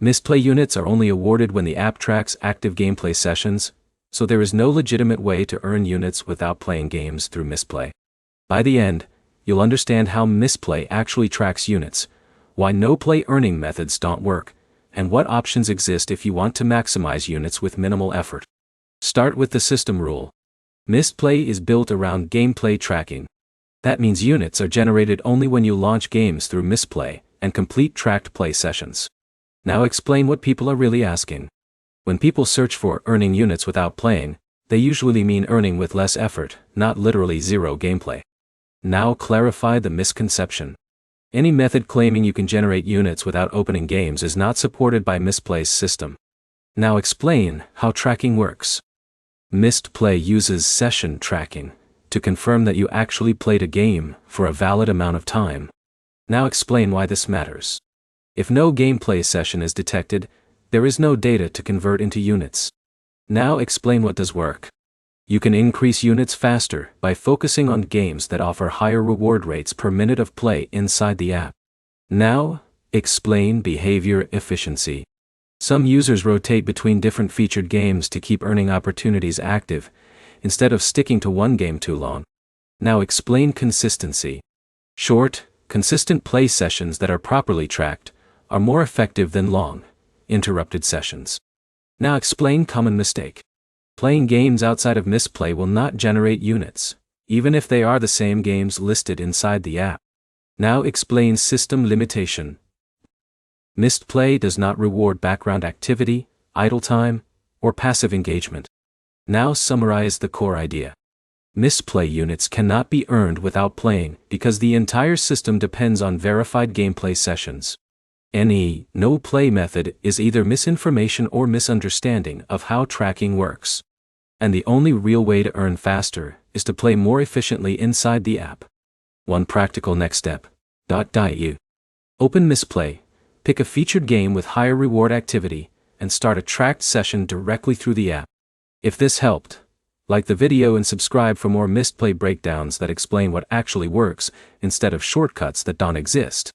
Mistplay units are only awarded when the app tracks active gameplay sessions, so there is no legitimate way to earn units without playing games through Mistplay. By the end, you'll understand how Mistplay actually tracks units, why no-play earning methods don't work, and what options exist if you want to maximize units with minimal effort. Start with the system rule. Mistplay is built around gameplay tracking. That means units are generated only when you launch games through Mistplay and complete tracked play sessions. Now explain what people are really asking. When people search for earning units without playing, they usually mean earning with less effort, not literally zero gameplay. Now clarify the misconception. Any method claiming you can generate units without opening games is not supported by Mistplay's system. Now explain how tracking works. Mistplay uses session tracking to confirm that you actually played a game for a valid amount of time. Now explain why this matters. If no gameplay session is detected, there is no data to convert into units. Now explain what does work. You can increase units faster by focusing on games that offer higher reward rates per minute of play inside the app. Now, explain behavior efficiency. Some users rotate between different featured games to keep earning opportunities active, instead of sticking to one game too long. Now explain consistency. Short, consistent play sessions that are properly tracked are more effective than long, interrupted sessions. Now explain common mistake. Playing games outside of Mistplay will not generate units, even if they are the same games listed inside the app. Now explain system limitation. Mistplay does not reward background activity, idle time, or passive engagement. Now summarize the core idea. Mistplay units cannot be earned without playing because the entire system depends on verified gameplay sessions. Any no-play method is either misinformation or misunderstanding of how tracking works. And the only real way to earn faster is to play more efficiently inside the app. One practical next step. Open Mistplay, pick a featured game with higher reward activity, and start a tracked session directly through the app. If this helped, like the video and subscribe for more Mistplay breakdowns that explain what actually works instead of shortcuts that don't exist.